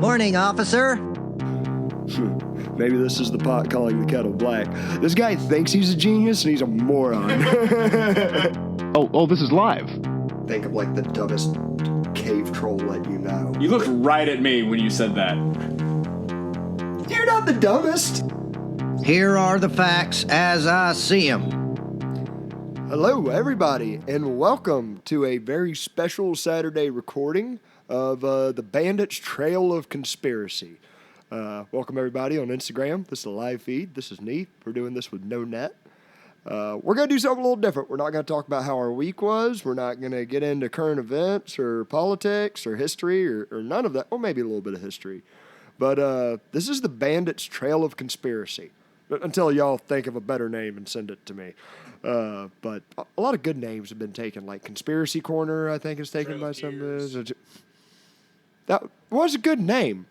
Morning, officer. Maybe this is the pot calling the kettle black. This guy thinks he's a genius and he's a moron. Oh, this is live. Think of like the dumbest cave troll let you know. You looked right at me when you said that. You're not the dumbest. Here are the facts as I see them. Hello, everybody, and welcome to a very special Saturday recording of the Bandit's Trail of Conspiracy. Welcome, everybody, on Instagram. This is a live feed. This is neat. We're doing this with no net. We're going to do something a little different. We're not going to talk about how our week was. We're not going to get into current events or politics or history or none of that. Well, maybe a little bit of history. But this is the Bandit's Trail of Conspiracy. Until y'all think of a better name and send it to me. But a lot of good names have been taken, like Conspiracy Corner, I think, is taken by some. That was a good name.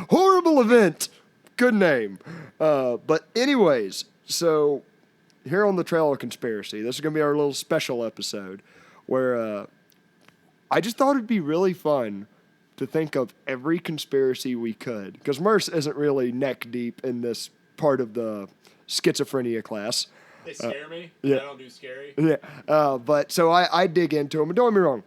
Horrible event. Good name. But anyways, so here on the Trail of Conspiracy, this is going to be our little special episode where I just thought it'd be really fun to think of every conspiracy we could. Because Merce isn't really neck deep in this part of the schizophrenia class. They scare me. Yeah. I don't do scary. Yeah. But so I dig into them. And don't get me wrong.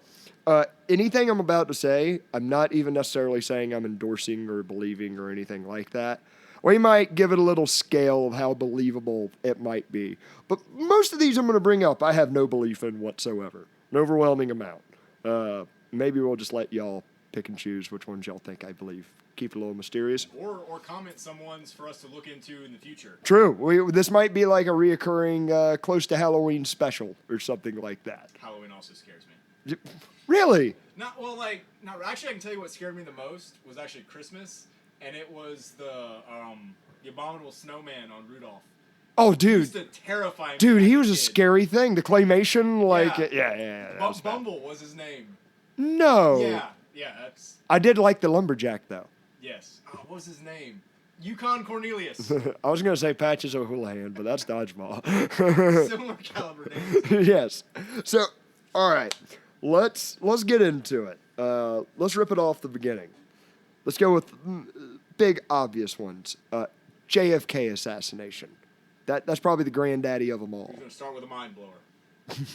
Anything I'm about to say, I'm not even necessarily saying I'm endorsing or believing or anything like that. We might give it a little scale of how believable it might be. But most of these I'm going to bring up, I have no belief in whatsoever. An overwhelming amount. Maybe we'll just let y'all pick and choose which ones y'all think I believe. Keep it a little mysterious. Or comment some ones for us to look into in the future. True. This might be like a reoccurring close to Halloween special or something like that. Halloween also scares me. Really? Actually, I can tell you what scared me the most was actually Christmas, and it was the abominable snowman on Rudolph. Oh, dude. He used to terrify me. Dude, he as was a kid. scary thing. The claymation, Yeah. Bumble was his name. No. Yeah, that's... I did like the lumberjack, though. Yes. Oh, what was his name? Yukon Cornelius. I was going to say Patches O'Houlihan, but that's dodgeball. Similar caliber names. Yes. So, all right. Let's get into it. Let's rip it off the beginning. Let's go with big, obvious ones. JFK assassination. That's probably the granddaddy of them all. We're going to start with a mind blower.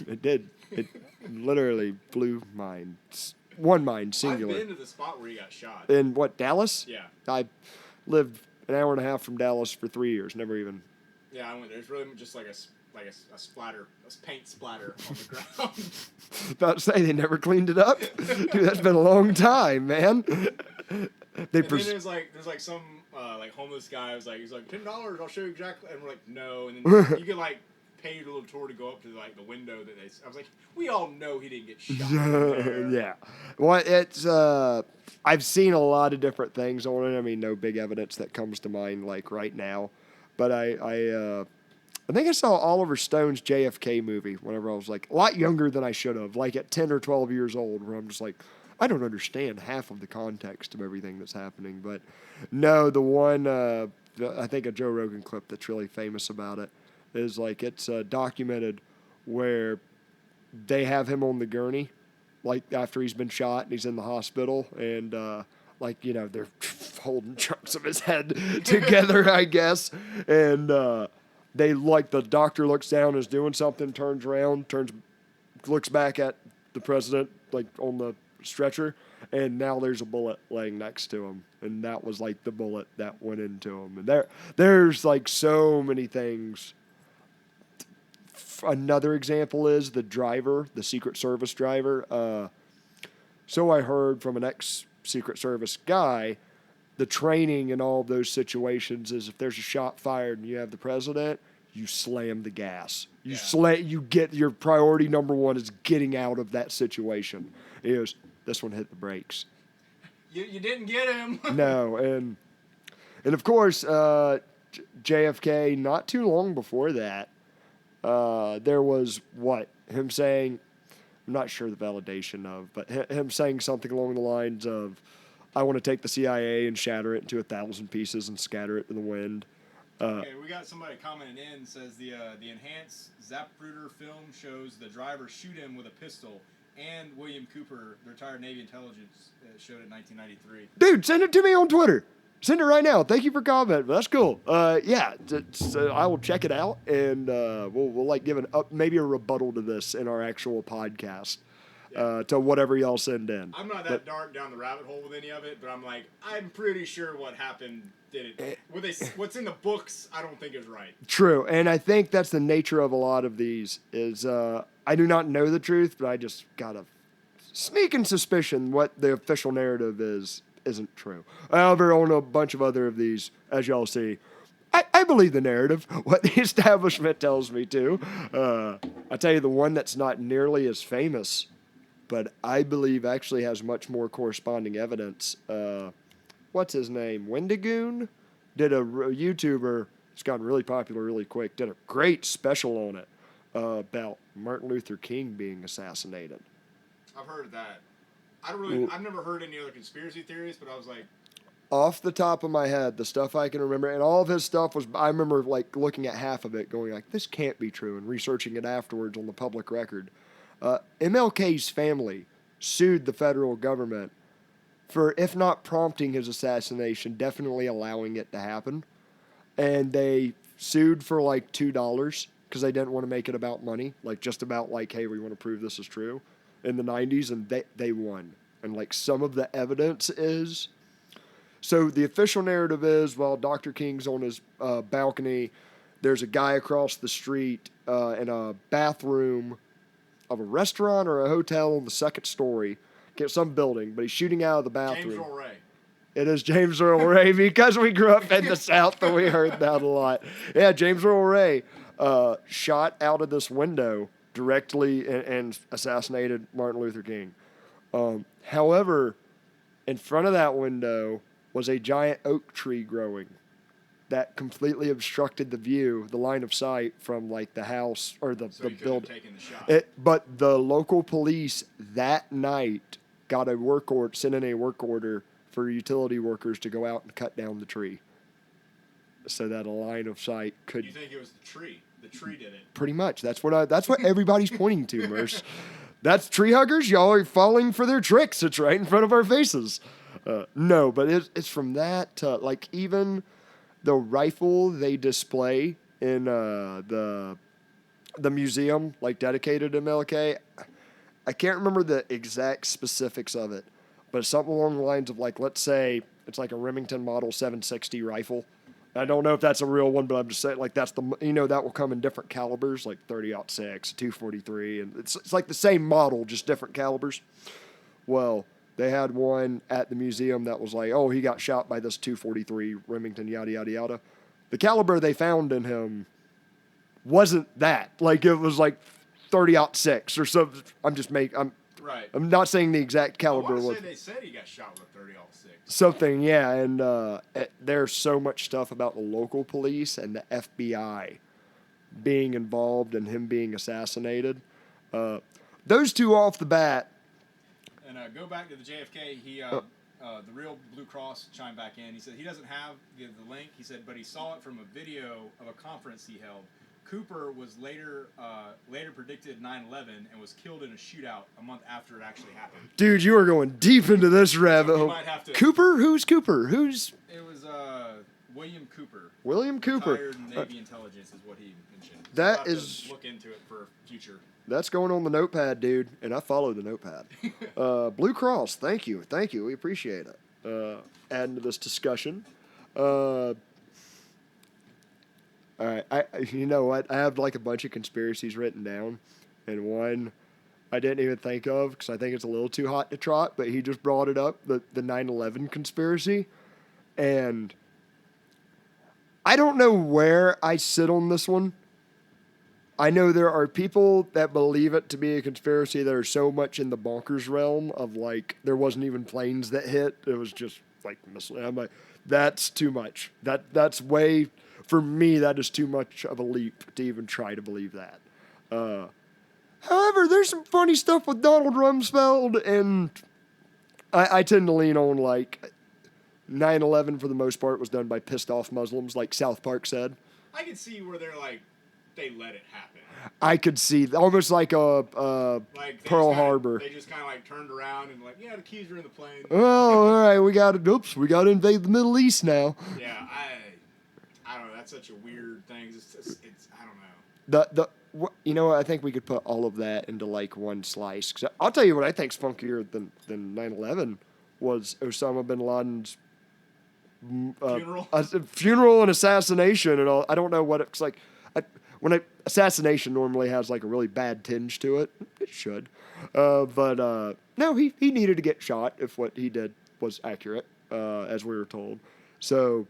It did. It literally blew minds. One mind, singular. I've been to the spot where he got shot. In what, Dallas? Yeah. I lived an hour and a half from Dallas for 3 years. Never even. Yeah, I went there. It's really just like a splatter, a paint splatter on the ground. About to say they never cleaned it up. Dude, that's been a long time, man. Then there's like some homeless guy who's like, he's like $10, I'll show you exactly. And we're like, no. And then you could like pay a little tour to go up to like the window that they. I was like, we all know he didn't get shot. Yeah. Well, it's I've seen a lot of different things on it. I mean, no big evidence that comes to mind like right now, but I think I saw Oliver Stone's JFK movie whenever I was like a lot younger than I should have, like at 10 or 12 years old, where I'm just like, I don't understand half of the context of everything that's happening. But no, the one I think a Joe Rogan clip that's really famous about it is like it's documented where they have him on the gurney, like after he's been shot and he's in the hospital, and they're holding chunks of his head together, I guess, and the doctor looks down, is doing something, turns around, looks back at the president like on the stretcher, and now there's a bullet laying next to him, and that was like the bullet that went into him, and there's like so many things. Another example is the driver, the Secret Service driver. So I heard from an ex-Secret Service guy, the training in all of those situations is if there's a shot fired and you have the president, you slam the gas. You get your priority number one is getting out of that situation. He goes, this one hit the brakes. You didn't get him. No, and of course, JFK, not too long before that, there was him saying, I'm not sure the validation of, but him saying something along the lines of, I want to take the CIA and shatter it into 1,000 pieces and scatter it in the wind. Okay, we got somebody commenting in, says the enhanced Zapruder film shows the driver shoot him with a pistol and William Cooper, the retired Navy intelligence, showed it in 1993. Dude, send it to me on Twitter. Send it right now. Thank you for commenting. That's cool. Yeah, I will check it out, and we'll like give maybe a rebuttal to this in our actual podcast to whatever y'all send in. I'm not that dark down the rabbit hole with any of it, but I'm pretty sure what happened did it. What's in the books, I don't think is right. True, and I think that's the nature of a lot of these. Is I do not know the truth, but I just got a sneaking suspicion what the official narrative isn't true. However, on a bunch of other of these, as y'all see, I believe the narrative, what the establishment tells me to. I tell you, the one that's not nearly as famous, but I believe actually has much more corresponding evidence. What's his name? Wendigoon? Did a YouTuber, it's gotten really popular really quick, did a great special on it about Martin Luther King being assassinated. I've heard that. I've never heard any other conspiracy theories, but I was like, off the top of my head, the stuff I can remember, and all of his stuff was, I remember like looking at half of it going like, this can't be true, and researching it afterwards on the public record. MLK's family sued the federal government for, if not prompting his assassination, definitely allowing it to happen. And they sued for like $2 because they didn't want to make it about money, like just about like, hey, we want to prove this is true. In the 90s, and they won. And like some of the evidence is, so the official narrative is, while Dr. King's on his balcony, there's a guy across the street in a bathroom of a restaurant or a hotel on the second story, some building, but he's shooting out of the bathroom. James Earl Ray. It is James Earl Ray, because we grew up in the South and we heard that a lot. Yeah, James Earl Ray shot out of this window directly and assassinated Martin Luther King. However, in front of that window was a giant oak tree growing that completely obstructed the view, the line of sight from like the house or the building. But the local police that night got sent in a work order for utility workers to go out and cut down the tree so that a line of sight could. You think it was the tree? The tree did it. Pretty much. That's what everybody's pointing to, Merce. That's tree huggers. Y'all are falling for their tricks. It's right in front of our faces. No, but it's from that to like even the rifle they display in the museum, like dedicated to MLK. I can't remember the exact specifics of it, but it's something along the lines of like, let's say it's like a Remington Model 760 rifle. I don't know if that's a real one, but I'm just saying, like, that's that will come in different calibers, like 30-06, 243, and it's like the same model, just different calibers. Well, they had one at the museum that was like, oh, he got shot by this 243 Remington, yada, yada, yada. The caliber they found in him wasn't that. Like, it was like 30-06 or something. Right. I'm not saying the exact caliber. They said he got shot with a 30-06. Something, yeah, and there's so much stuff about the local police and the FBI being involved and him being assassinated. Those two off the bat. And go back to the JFK, the real Blue Cross chimed back in. He said he doesn't have the link. He said, but he saw it from a video of a conference he held. Cooper was later predicted 9/11 and was killed in a shootout a month after it actually happened. Dude, you are going deep into this rabbit hole. Cooper? Who's Cooper? It was William Cooper. William Cooper. Retired Navy intelligence is what he mentioned. That is. Look into it for future. That's going on the notepad, dude, and I follow the notepad. Blue Cross, thank you. We appreciate it. Adding to this discussion. All right, you know what? I have like a bunch of conspiracies written down, and one I didn't even think of because I think it's a little too hot to trot, but he just brought it up, the 9/11 conspiracy, and I don't know where I sit on this one. I know there are people that believe it to be a conspiracy that are so much in the bonkers realm of like there wasn't even planes that hit. It was just like missiles. I'm like, that's too much. That's way, for me, that is too much of a leap to even try to believe that. However, there's some funny stuff with Donald Rumsfeld, and I tend to lean on like 9/11 for the most part was done by pissed off Muslims, like South Park said. I can see where they're like they let it happen. I could see almost like a Like Pearl Harbor. They just kind of like turned around and like, yeah, the keys are in the plane. Oh, all right, we got to invade the Middle East now. Yeah, I don't know. That's such a weird thing. It's I don't know. You know what? I think we could put all of that into like one slice. 'Cause I'll tell you what I think's funkier than 9/11 was Osama bin Laden's funeral and assassination and all. I don't know what it's like. Assassination normally has like a really bad tinge to it. It should, but no, he needed to get shot if what he did was accurate, as we were told. So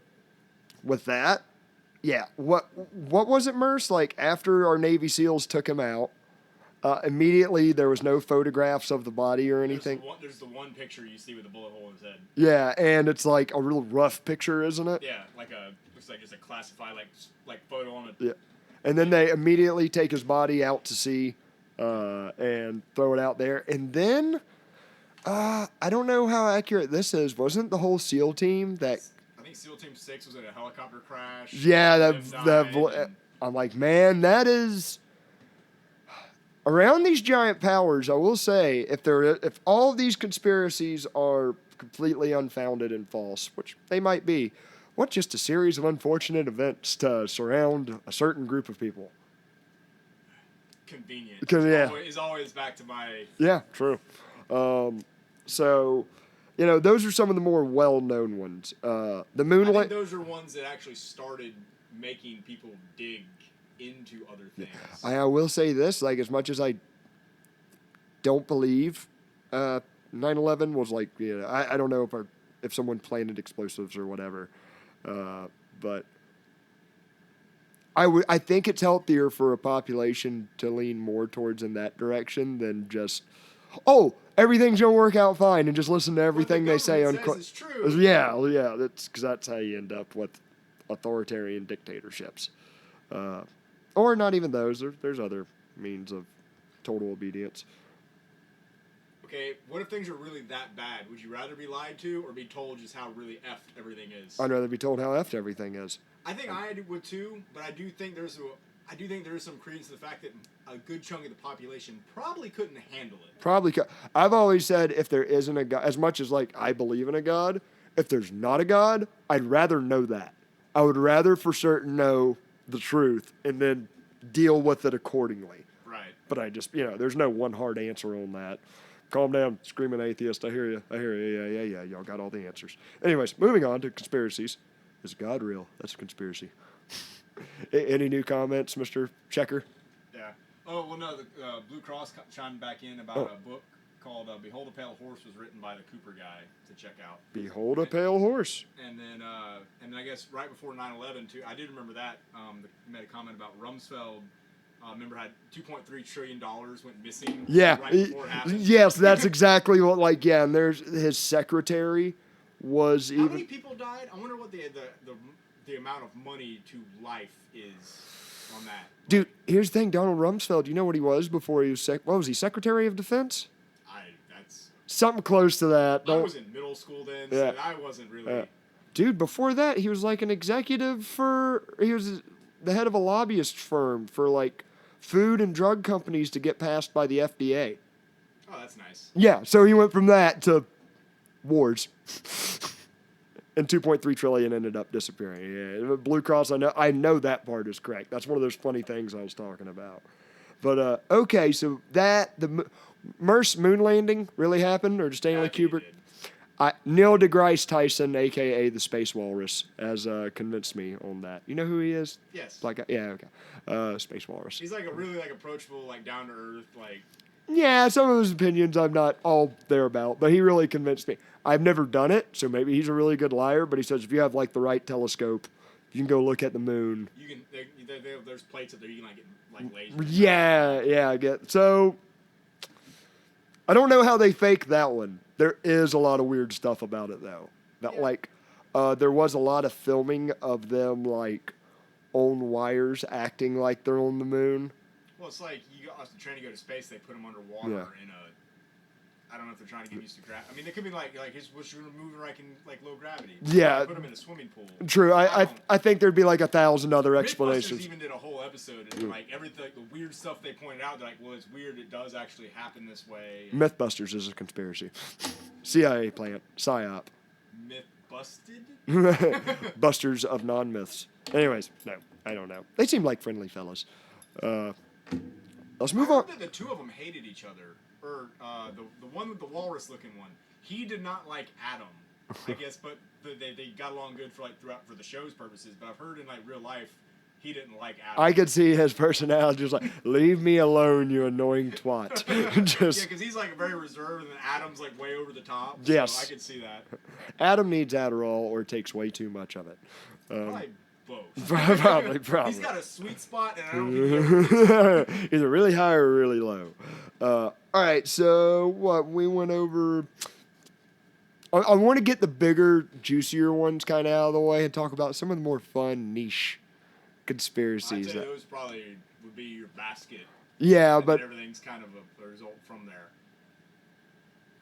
with that. Yeah, what was it, Merce? Like, after our Navy SEALs took him out, immediately there was no photographs of the body or anything. There's the one picture you see with a bullet hole in his head. Yeah, and it's like a real rough picture, isn't it? Yeah, looks like just a classified like photo on it. Yeah, and then they immediately take his body out to sea, and throw it out there, and then I don't know how accurate this is. Wasn't the whole SEAL team that? I think SEAL Team 6 was in a helicopter crash. Yeah, I'm like, man, that is around these giant powers. I will say, if all of these conspiracies are completely unfounded and false, which they might be, what just a series of unfortunate events to surround a certain group of people. Convenient. Because is always back to my. Yeah, true. So. You know, those are some of the more well-known ones. The moon. I think those are ones that actually started making people dig into other things. I will say this: like, as much as I don't believe 9/11 was like, I don't know if someone planted explosives or whatever, but I think it's healthier for a population to lean more towards in that direction than just everything's gonna work out fine and just listen to everything they say on. It's true. Yeah, that's how you end up with authoritarian dictatorships, or not even those. There's other means of total obedience. Okay, what if things are really that bad? Would you rather be lied to or be told just how really effed everything is? I'd rather be told how effed everything is. I think I would too, but I do think there is some credence to the fact that a good chunk of the population probably couldn't handle it. I've always said if there isn't a God, as much as like I believe in a God, if there's not a God, I'd rather know that. I would rather for certain know the truth and then deal with it accordingly. Right. But I just, there's no one hard answer on that. Calm down, screaming atheist. I hear you. Yeah. Y'all got all the answers. Anyways, moving on to conspiracies. Is God real? That's a conspiracy. Any new comments, Mr. Checker? Yeah. Oh, well, no, the Blue Cross chimed back in about a book called Behold a Pale Horse was written by the Cooper guy to check out. Behold a Pale Horse. And then I guess right before 9/11, too, I did remember that. He made a comment about Rumsfeld. Remember had $2.3 trillion went missing right before it happened? Yes, that's exactly what, and there's his secretary was How many people died? I wonder what the amount of money to life is on that. Dude, here's the thing. Donald Rumsfeld, you know what he was before he was what was he, Secretary of Defense? That's something close to that. I was in middle school then, so I wasn't really. Dude, before that, he was like an executive he was the head of a lobbyist firm for like food and drug companies to get passed by the FDA. Oh, that's nice. Yeah, so he went from that to wars. And 2.3 trillion ended up disappearing. Yeah, Blue Cross, I know that part is correct. That's one of those funny things I was talking about. But okay, so the Merce moon landing really happened, or Stanley Kubrick? Neil deGrasse Tyson, aka the Space Walrus, has convinced me on that. You know who he is? Yes. Okay. Space Walrus. He's like a really approachable, down to earth, Yeah, some of his opinions I'm not all there about, but he really convinced me. I've never done it, so maybe he's a really good liar, but he says if you have the right telescope, you can go look at the moon. You can. There's plates up there you can get lasers. Yeah, I get. So I don't know how they fake that one. There is a lot of weird stuff about it though. There was a lot of filming of them on wires acting like they're on the moon. Well, it's like trying to go to space. They put them underwater in I don't know if they're trying to get used to gravity. I mean, it could be like his was moving like in like low gravity. Yeah. Put him in a swimming pool. True. I think there'd be like 1,000 other Mythbusters explanations. even did a whole episode and like everything, like, the weird stuff they pointed out. They're like, well, it's weird. It does actually happen this way. Mythbusters is a conspiracy. CIA plant. PSYOP. Myth busted. Busters of non-myths. Anyways, no, I don't know. They seem like friendly fellas. Let's move I on. heard that the two of them hated each other. Or the one with the walrus-looking one, he did not like Adam, I guess, but they got along good for throughout for the show's purposes. But I've heard in like real life, he didn't like Adam. I could see his personality just like, leave me alone, you annoying twat. Just, yeah, because he's like very reserved, and then Adam's like way over the top. Yes. So I could see that. Adam needs Adderall or takes way too much of it. Probably both. Probably. He's got a sweet spot, and I don't think Either really high or really low. All right, so what we went over. I want to get the bigger, juicier ones kind of out of the way and talk about some of the more fun, niche conspiracies. I'd say those probably would be your basket. Yeah, and but everything's kind of a result from there.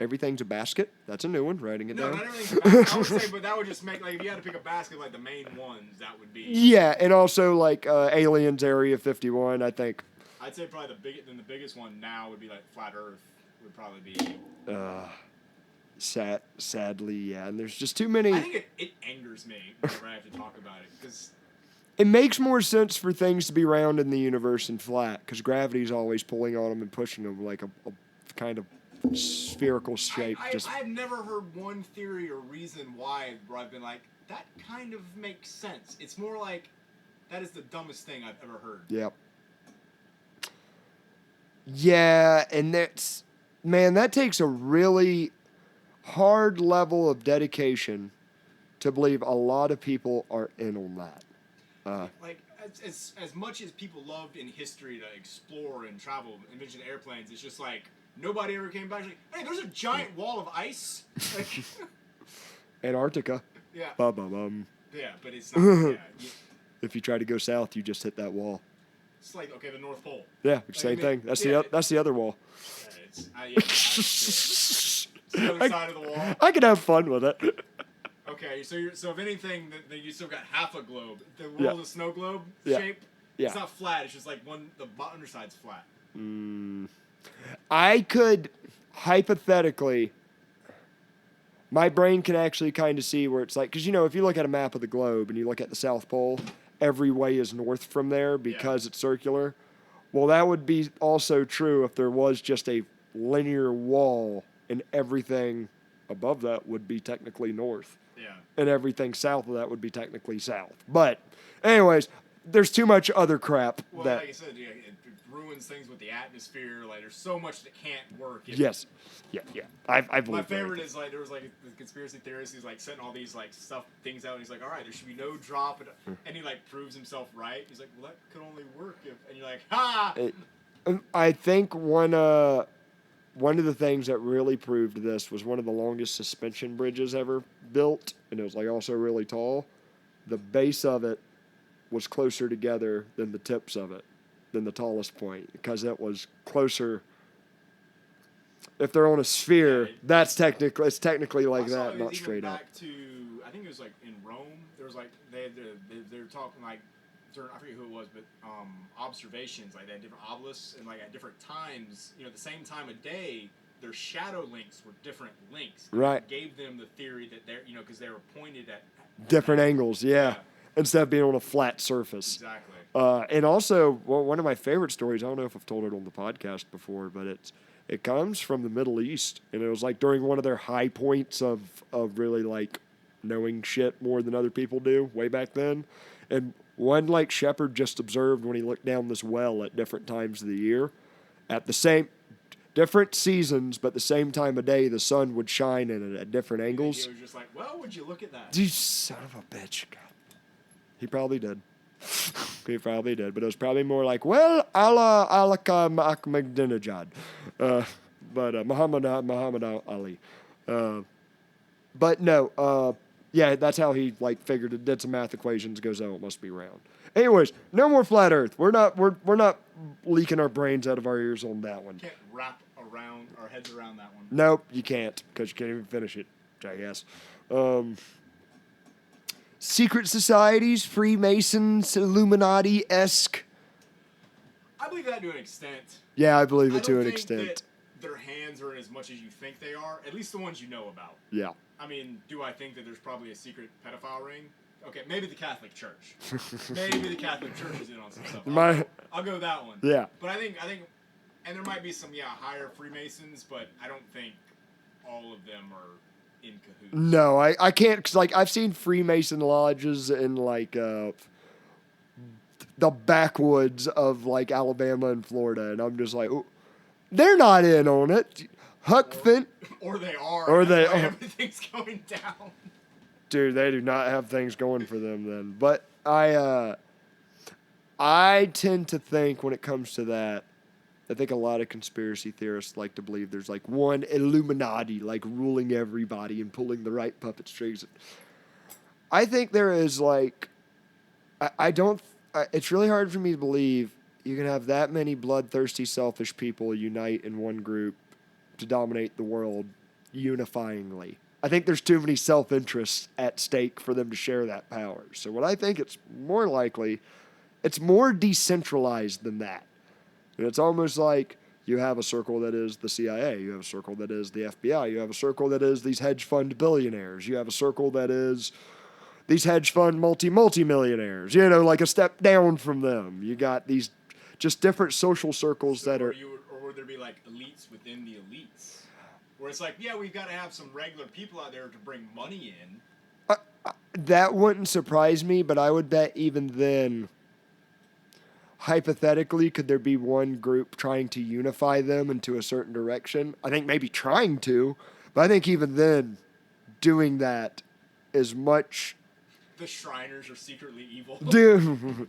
Everything's a basket. That's a new one. Writing it No, down. not everything's a basket. I would say, but that would just make like if you had to pick a basket, like the main ones, that would be. Yeah, and also like Aliens Area 51. I think. I'd say probably the biggest one now would be like Flat Earth would probably be. Sadly, yeah, and there's just too many. I think it angers me whenever I have to talk about it because. It makes more sense for things to be round in the universe than flat, because gravity's always pulling on them and pushing them like a kind of spherical shape. I've never heard one theory or reason why where I've been like, that kind of makes sense. It's more like, that is the dumbest thing I've ever heard. Yep. Yeah, and that takes a really hard level of dedication to believe a lot of people are in on that. Like, as much as people loved in history to explore and travel, invention airplanes, it's just like, nobody ever came back and like, hey, there's a giant wall of ice. Like, Antarctica. Yeah. Ba-ba-bum. Yeah, but it's not. If you try to go south, you just hit that wall. It's like, okay, the North Pole. Yeah, same thing. That's the other wall. It's the other side of the wall. I could have fun with it. Okay, so if anything, then you still got half a globe. The world is snow globe shape. Yeah. It's not flat. It's just like the underside's flat. I could hypothetically. My brain can actually kind of see where it's like, because if you look at a map of the globe and you look at the South Pole, every way is north from there because it's circular. Well, that would be also true if there was just a linear wall and everything above that would be technically north. Yeah. And everything south of that would be technically south. But, anyways, there's too much other crap well, that. Like I said, it ruins things with the atmosphere. Like, there's so much that can't work. Yes. Yeah. I've My favorite is like there was like the conspiracy theorist. He's like setting all these like things out. And he's like, all right, there should be no drop, and he like proves himself right. He's like, well, that could only work if, and you're like, ha. I think one of the things that really proved this was one of the longest suspension bridges ever built, and it was like also really tall. The base of it was closer together than the tips of it, than the tallest point, because it was closer. If they're on a sphere, it's technically like that, not straight up. Back to, I think it was like in Rome. There was like they were talking like during, I forget who it was, but observations, like they had different obelisks, and like at different times, the same time of day, their shadow links were different links. Right. It gave them the theory that they're because they were pointed at different angles. Yeah. Instead of being on a flat surface. Exactly. And also, one of my favorite stories, I don't know if I've told it on the podcast before, but it comes from the Middle East, and it was like during one of their high points of really like knowing shit more than other people do way back then. And one like shepherd just observed when he looked down this well at different times of the year, at the same different seasons, but the same time of day, the sun would shine in it at different angles. He was just like, well, would you look at that? You son of a bitch. God. He probably did. He probably did, but it was probably more like, well, Allah Ahmadinejad, but Muhammad Ali. But no, yeah, that's how he like figured it. Did some math equations. Goes, oh, it must be round. Anyways, no more flat Earth. We're not leaking our brains out of our ears on that one. Can't wrap around our heads around that one. Nope, you can't because you can't even finish it, I guess. Secret societies, Freemasons, Illuminati-esque. I believe that to an extent. Yeah, I believe it to an think extent. That their hands are in as much as you think they are. At least the ones you know about. Yeah. I mean, do I think that there's probably a secret pedophile ring? Okay, maybe the Catholic Church. Maybe the Catholic Church is in on some stuff. I'll go that one. Yeah. But I think, and there might be some higher Freemasons, but I don't think all of them are in cahoots. No, I can't, because, like, I've seen Freemason lodges in, like, the backwoods of, like, Alabama and Florida, and I'm just like, oh, they're not in on it. Huck Finn. Or they are. Or they are. are. Everything's going down. Dude, they do not have things going for them then. But I tend to think when it comes to that, I think a lot of conspiracy theorists like to believe there's like one Illuminati like ruling everybody and pulling the right puppet strings. I think there is like, it's really hard for me to believe you can have that many bloodthirsty, selfish people unite in one group to dominate the world unifyingly. I think there's too many self-interests at stake for them to share that power. So what I think it's more likely, it's more decentralized than that. And it's almost like you have a circle that is the CIA, you have a circle that is the FBI, you have a circle that is these hedge fund billionaires, you have a circle that is these hedge fund multi-millionaires, you know, like a step down from them. You got these just different social circles that are... Or would there be like elites within the elites? Where it's like, yeah, we've got to have some regular people out there to bring money in. That wouldn't surprise me, but I would bet even then, hypothetically, could there be one group trying to unify them into a certain direction? I think maybe trying to, but I think even then, doing that is much... The Shriners are secretly evil. Dude,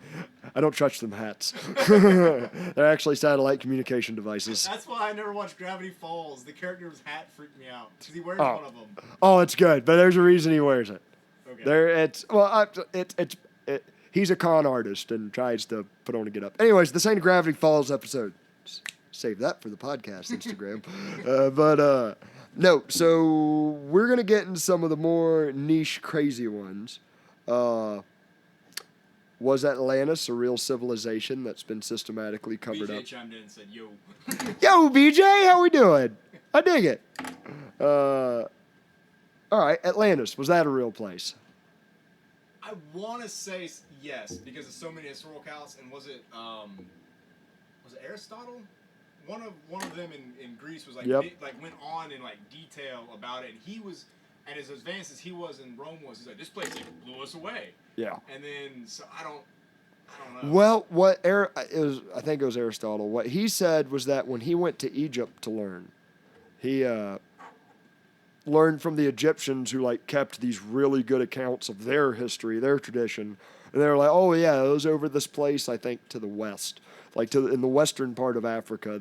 I don't trust them hats. They're actually satellite communication devices. That's why I never watched Gravity Falls. The character's hat freaked me out because he wears one of them. Oh, it's good, but there's a reason he wears it. Okay. He's a con artist and tries to put on a get up. Anyways, this ain't a Gravity Falls episode. Save that for the podcast Instagram. No, so we're going to get into some of the more niche, crazy ones. Was Atlantis a real civilization that's been systematically covered BJ up? chimed in and said, yo. Yo, BJ, how we doing? I dig it. All right, Atlantis, was that a real place? I want to say yes, because there's so many historical accounts, and was it Aristotle? One of them in Greece was like, went on in like detail about it, and he was... And as advanced as he was in Rome was, he's like, this place like blew us away. Yeah. And then, so I don't know. Well, I think it was Aristotle. What he said was that when he went to Egypt to learn, he learned from the Egyptians who like kept these really good accounts of their history, their tradition, and they were like, oh yeah, it was over this place, I think, to the west. Like in the western part of Africa,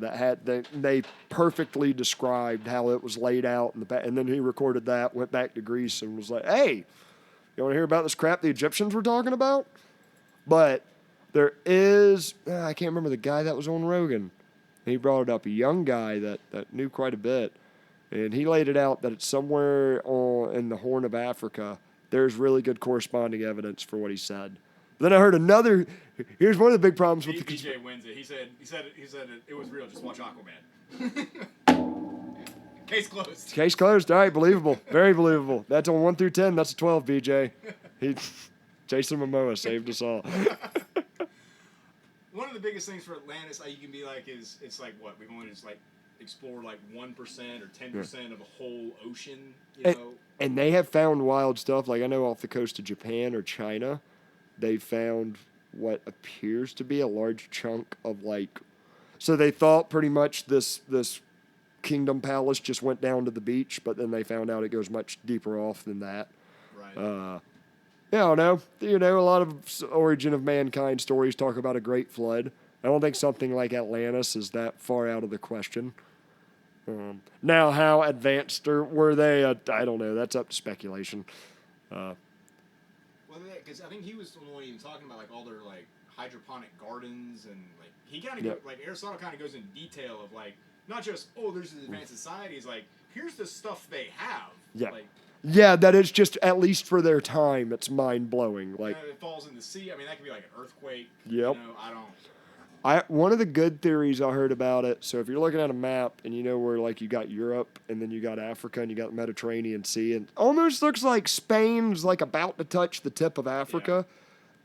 they perfectly described how it was laid out in the back, and then he recorded that, went back to Greece, and was like, "Hey, you want to hear about this crap the Egyptians were talking about?" But there is, I can't remember the guy that was on Rogan. He brought it up, a young guy that knew quite a bit, and he laid it out that it's somewhere in the Horn of Africa. There's really good corresponding evidence for what he said. Then I heard another. Here's one of the big problems with the DJ wins it. He said it was real. Just watch Aquaman. Case closed. Case closed. All right, believable. Very believable. That's on 1 through 10. That's a 12, BJ. Jason Momoa saved us all. One of the biggest things for Atlantis, you can be like, is it's like what we've only just like explored like 1% or 10% of a whole ocean. You know. And they have found wild stuff. Like I know off the coast of Japan or China, they found what appears to be a large chunk of like, so they thought pretty much this kingdom palace just went down to the beach, but then they found out it goes much deeper off than that. Right. I don't know. You know, a lot of origin of mankind stories talk about a great flood. I don't think something like Atlantis is that far out of the question. Now, how advanced were they? I don't know. That's up to speculation. Well, because I think he was the one even talking about like all their like hydroponic gardens and like he kind of like Aristotle kind of goes in detail of like not just there's this advanced society. It's like here's the stuff they have. Yeah. Like, yeah, that is just at least for their time. It's mind blowing. Like it falls in the sea. I mean, that could be like an earthquake. Yep. You know, I don't. One of the good theories I heard about it. So if you're looking at a map and you know where like you got Europe and then you got Africa and you got the Mediterranean Sea and almost looks like Spain's like about to touch the tip of Africa. Yeah.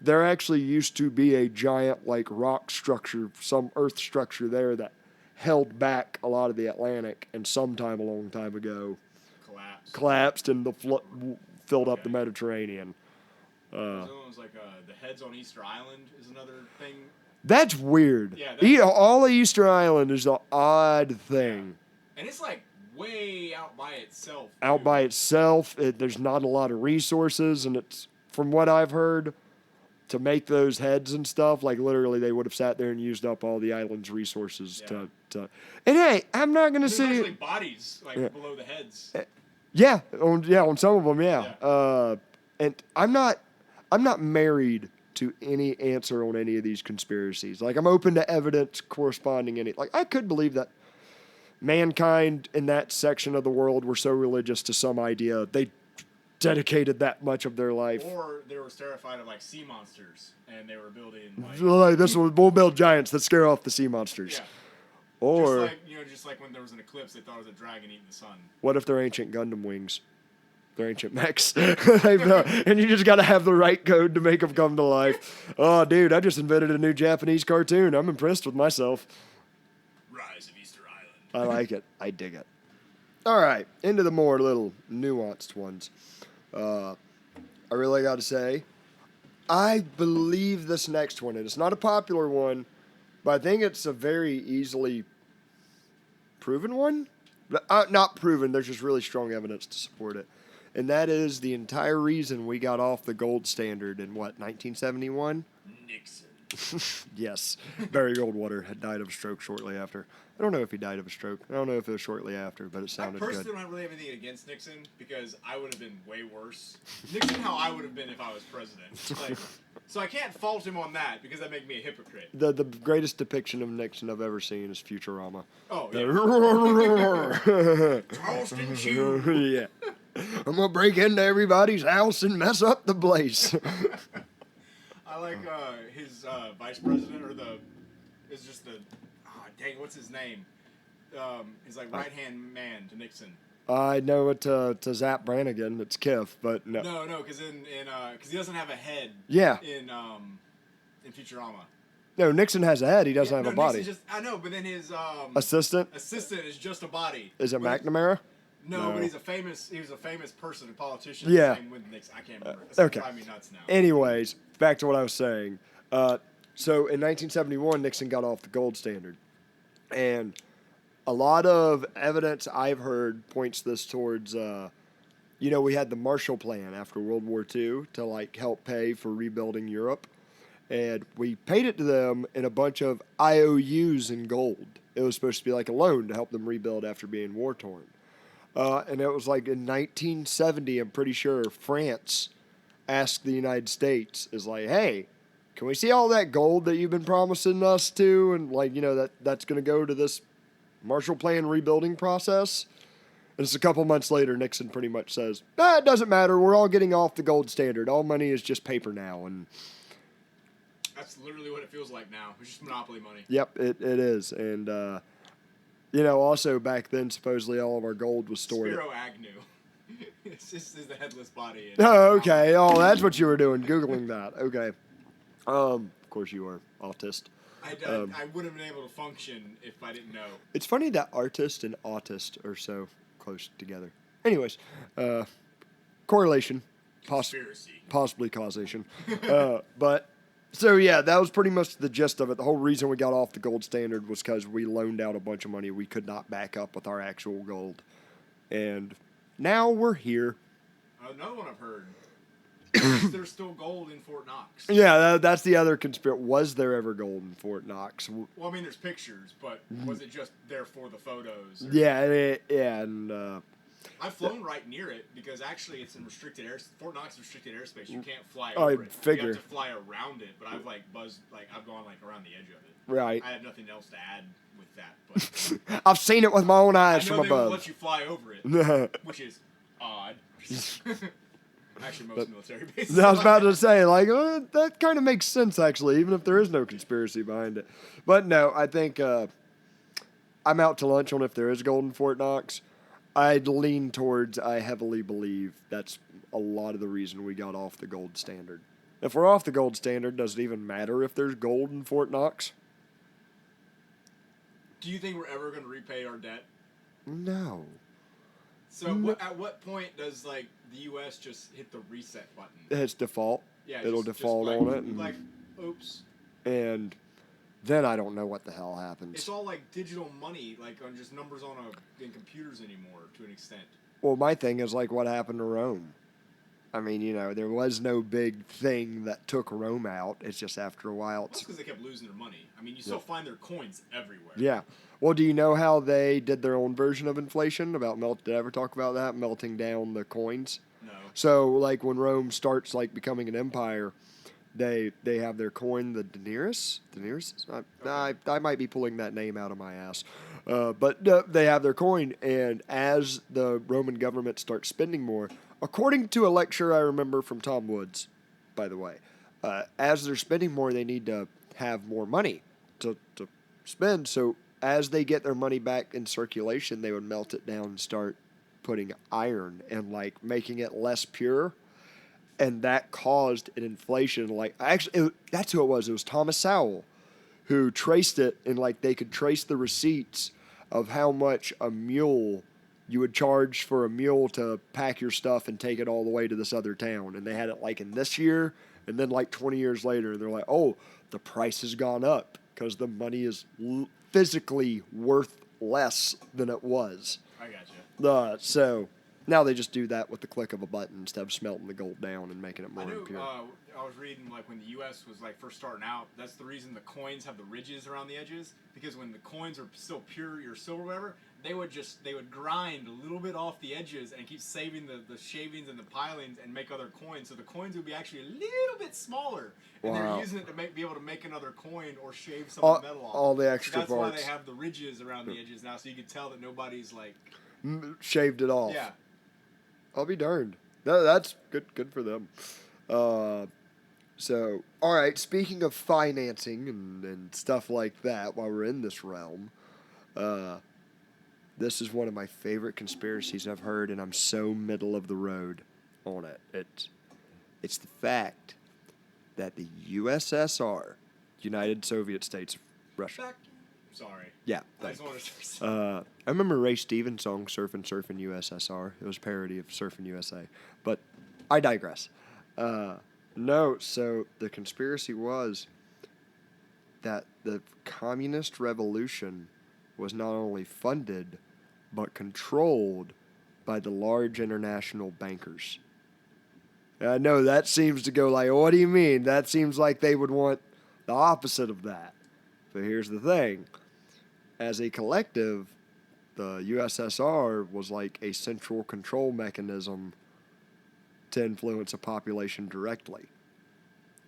There actually used to be a giant like rock structure, some earth structure there that held back a lot of the Atlantic and sometime a long time ago collapsed and filled up the Mediterranean. There's almost like the heads on Easter Island is another thing. That's weird. Yeah, all of Easter Island is an odd thing. Yeah. And it's like way out by itself. Out by itself. There's not a lot of resources, and it's from what I've heard, to make those heads and stuff, like literally they would have sat there and used up all the island's resources to and hey, I'm not gonna say actually bodies like below the heads. Yeah, on some of them, yeah. And I'm not married to any answer on any of these conspiracies. Like I'm open to evidence corresponding any. Like I could believe that mankind in that section of the world were so religious to some idea they dedicated that much of their life. Or they were terrified of like sea monsters and they were building like we'll build giants that scare off the sea monsters. Yeah. Or just like when there was an eclipse, they thought it was a dragon eating the sun. What if they're ancient Gundam wings? They're ancient mechs. And you just got to have the right code to make them come to life. Oh, dude, I just invented a new Japanese cartoon. I'm impressed with myself. Rise of Easter Island. I like it. I dig it. All right, into the more little nuanced ones. I really got to say, I believe this next one, and it's not a popular one, but I think it's a very easily proven one. Not proven, there's just really strong evidence to support it. And that is the entire reason we got off the gold standard in, 1971? Nixon. Yes. Barry Goldwater had died of a stroke shortly after. I don't know if he died of a stroke. I don't know if it was shortly after, but it sounded good. I personally don't really have anything against Nixon because I would have been way worse. Nixon, how I would have been if I was president. So I can't fault him on that because that makes me a hypocrite. The greatest depiction of Nixon I've ever seen is Futurama. Oh, yeah. Charleston Chew. Yeah. I'm going to break into everybody's house and mess up the place. I like his vice president, it's just what's his name? His right-hand man to Nixon. I know it to Zap Brannigan. It's Kiff, but no. No, because because he doesn't have a head. Yeah. In Futurama. No, Nixon has a head. He doesn't have a body. I know, but then his assistant is just a body. Is it McNamara? No, but he was a famous person, a politician. Yeah. Same with Nixon. I can't remember. It's okay. driving me nuts now. Anyways, back to what I was saying. So in 1971, Nixon got off the gold standard, and a lot of evidence I've heard points this towards. We had the Marshall Plan after World War II to help pay for rebuilding Europe, and we paid it to them in a bunch of IOUs in gold. It was supposed to be like a loan to help them rebuild after being war torn. And it was in 1970, I'm pretty sure, France asked the United States, hey, can we see all that gold that you've been promising us to? And that's going to go to this Marshall Plan rebuilding process. And it's a couple months later, Nixon pretty much says, it doesn't matter. We're all getting off the gold standard. All money is just paper now. And that's literally what it feels like now. It's just monopoly money. Yep, it is. And, also back then, supposedly all of our gold was stored. Spiro Agnew. This is the headless body. Oh, okay. Oh, that's what you were doing, Googling that. Okay. Of course you were. Autist. I wouldn't have been able to function if I didn't know. It's funny that artist and autist are so close together. Anyways, correlation. Conspiracy. Possibly causation. But... So, yeah, that was pretty much the gist of it. The whole reason we got off the gold standard was because we loaned out a bunch of money we could not back up with our actual gold. And now we're here. Another one I've heard. There's still gold in Fort Knox. Yeah, that's the other conspiracy. Was there ever gold in Fort Knox? Well, I mean, there's pictures, but was it just there for the photos? Yeah, and... I've flown right near it because actually it's in restricted air. Fort Knox is restricted airspace. You can't fly over it. Figure. You have to fly around it. But I've I've gone around the edge of it. Right. I have nothing else to add with that, but I've seen it with my own I eyes know from they won't above. let you fly over it, which is odd. Actually, most military bases. I was about to say, like, that kind of makes sense, actually, even if there is no conspiracy behind it. But no, I think I'm out to lunch on if there is gold in Fort Knox. I'd lean towards, I heavily believe that's a lot of the reason we got off the gold standard. If we're off the gold standard, does it even matter if there's gold in Fort Knox? Do you think we're ever going to repay our debt? No. So at what point does like the U.S. just hit the reset button? It's default. Yeah, It'll default like, on it. And, like, oops. And then I don't know what the hell happens. It's all like digital money, like on just numbers in computers anymore to an extent. Well, my thing is like what happened to Rome. I mean, there was no big thing that took Rome out. It's just after a while. That's because they kept losing their money. I mean, you still find their coins everywhere. Yeah. Well, do you know how they did their own version of inflation? Did I ever talk about that? Melting down the coins? No. So, like, when Rome starts, like, becoming an empire, they have their coin, the denarius? I might be pulling that name out of my ass. But they have their coin, and as the Roman government starts spending more, according to a lecture I remember from Tom Woods, by the way, as they're spending more, they need to have more money to spend. So as they get their money back in circulation, they would melt it down and start putting iron and like making it less pure. And that caused an inflation. Like that's who it was. It was Thomas Sowell who traced it, and like they could trace the receipts of how much a mule you would charge for a mule to pack your stuff and take it all the way to this other town. And they had it like in this year, and then like 20 years later, they're like, oh, the price has gone up because the money is physically worth less than it was. I gotcha. So now they just do that with the click of a button instead of smelting the gold down and making it more I know, impure. I was reading like when the U.S. was like first starting out. That's the reason the coins have the ridges around the edges, because when the coins are still pure or silver, or whatever, they would grind a little bit off the edges and keep saving the shavings and the pilings and make other coins. So the coins would be actually a little bit smaller, and Wow. they're using it to be able to make another coin or shave some of the metal off. All the extra That's parts. why they have the ridges around the edges now, so you can tell that nobody's like Shaved it off. yeah. I'll be darned. That's good for them. So, all right, speaking of financing and stuff like that while we're in this realm, this is one of my favorite conspiracies I've heard, and I'm so middle of the road on it. It's the fact that the USSR, United Soviet States of Russia. Sorry. Yeah, I just wanted to I remember Ray Stevens' song Surfin' USSR. It was a parody of Surfin' USA. But I digress. No, so the conspiracy was that the communist revolution was not only funded, but controlled by the large international bankers. And I know that seems to go like, what do you mean? That seems like they would want the opposite of that. But here's the thing. As a collective, the USSR was like a central control mechanism to influence a population directly.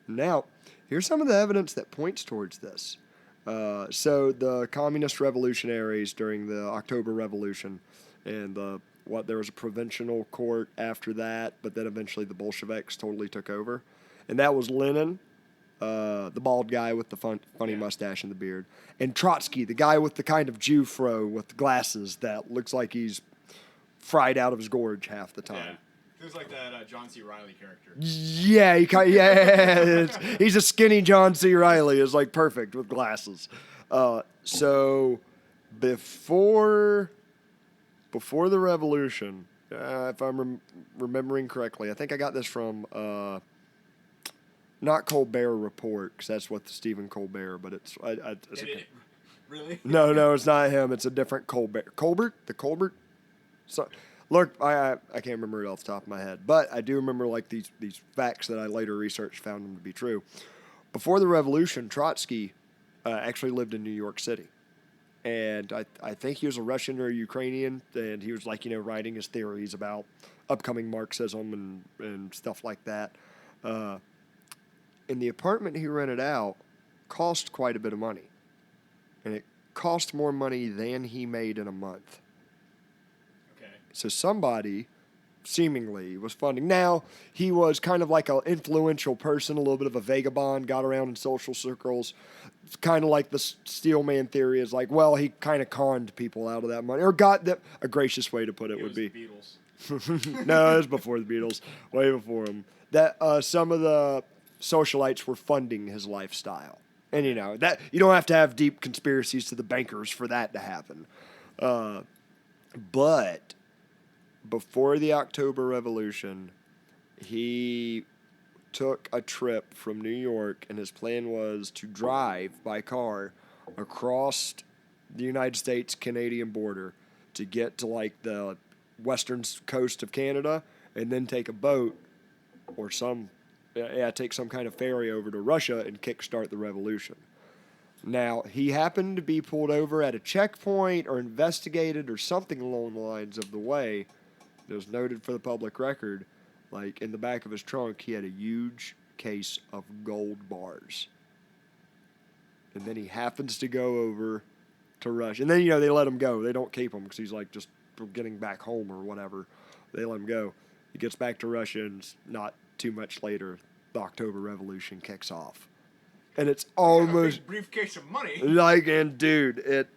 Now, here's some of the evidence that points towards this. So the communist revolutionaries during the October Revolution, and there was a provincial court after that, but then eventually the Bolsheviks totally took over, and that was Lenin, the bald guy with the funny mustache and the beard, and Trotsky, the guy with the kind of Jew fro with the glasses that looks like he's fried out of his gorge half the time. Yeah. He was like that John C. Reilly character. Yeah, he's a skinny John C. Reilly. Is like perfect with glasses. So before the revolution, if I'm remembering correctly, I think I got this from not Colbert Report, because that's what Stephen Colbert, but it's Really? No, it's not him. It's a different Colbert. The Colbert. So, look, I can't remember it off the top of my head, but I do remember like these facts that I later researched found them to be true. Before the revolution, Trotsky actually lived in New York City, and I think he was a Russian or Ukrainian, and he was like writing his theories about upcoming Marxism and stuff like that. And the apartment he rented out cost quite a bit of money, and cost more money than he made in a month. Okay. So somebody seemingly was funding. Now, he was kind of like an influential person, a little bit of a vagabond, got around in social circles. It's kind of like the Steelman theory is like, well, he kind of conned people out of that money, or got them. A gracious way to put it would be. The Beatles. No, it was before the Beatles, way before him. That some of the socialites were funding his lifestyle, and that you don't have to have deep conspiracies to the bankers for that to happen. But before the October Revolution, he took a trip from New York, and his plan was to drive by car across the United States-Canadian border to get to like the western coast of Canada, and then take a boat or take some kind of ferry over to Russia and kickstart the revolution. Now, he happened to be pulled over at a checkpoint or investigated or something along the lines of the way. It was noted for the public record, like in the back of his trunk, he had a huge case of gold bars. And then he happens to go over to Russia. And then, they let him go. They don't keep him because he's like just getting back home or whatever. They let him go. He gets back to Russia, and not too much later, the October Revolution kicks off. And it's almost a big briefcase of money. Dude,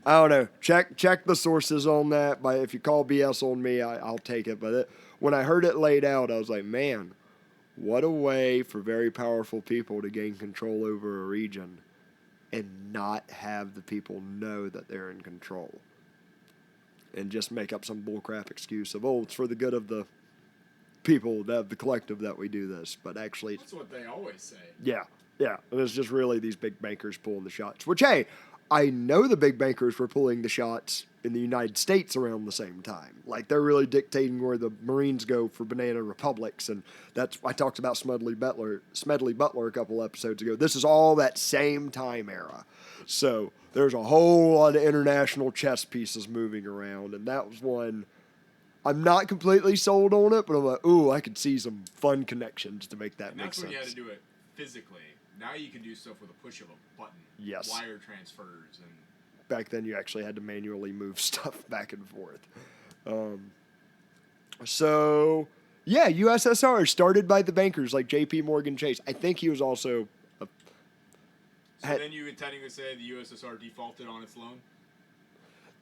I don't know. Check the sources on that. But if you call BS on me, I'll take it. But when I heard it laid out, I was like, man, what a way for very powerful people to gain control over a region and not have the people know that they're in control. And just make up some bullcrap excuse of, it's for the good of the people, the collective that we do this. But actually, that's what they always say. Yeah. And it's just really these big bankers pulling the shots. Which, hey, I know the big bankers were pulling the shots in the United States around the same time. Like, they're really dictating where the Marines go for banana republics. And I talked about Smedley Butler a couple episodes ago. This is all that same time era. So there's a whole lot of international chess pieces moving around. And that was one. I'm not completely sold on it, but I'm like, I could see some fun connections to make that make sense. That's when you had to do it physically. Now you can do stuff with a push of a button. Yes. Wire transfers. And back then you actually had to manually move stuff back and forth. USSR started by the bankers like J.P. Morgan Chase. I think he was also... then you intending to say the USSR defaulted on its loan?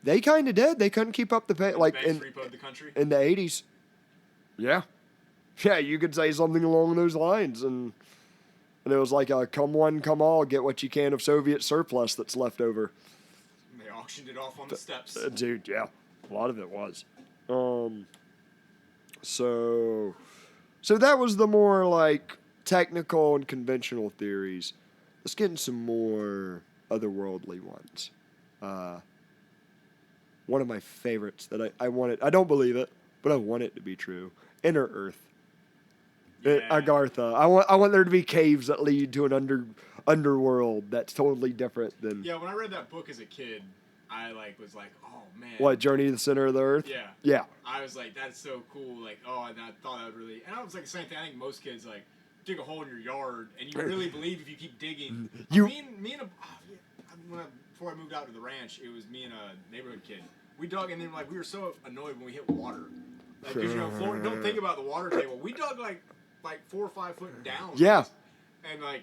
They kind of did. They couldn't keep up the pay. Like banks repoed the country? In the 80s. Yeah. Yeah, you could say something along those lines. And it was like a come one, come all, get what you can of Soviet surplus that's left over. And they auctioned it off on the steps. Dude, yeah. A lot of it was. So that was the more like technical and conventional theories. Let's get into some more otherworldly ones. One of my favorites that I wanted, I don't believe it, but I want it to be true. Inner Earth. Yeah. Agartha. I want there to be caves that lead to an underworld that's totally different than... Yeah, when I read that book as a kid, I was like, oh man. What, Journey to the Center of the Earth? Yeah. Yeah. I was like, that's so cool. Like, and I thought that would really... And I was like the same thing. I think most kids, dig a hole in your yard, and you really believe if you keep digging... Before I moved out to the ranch, it was me and a neighborhood kid. We dug, and then we were so annoyed when we hit water. Because Florida, don't think about the water table. We dug like 4 or 5 foot down. Yeah. And we're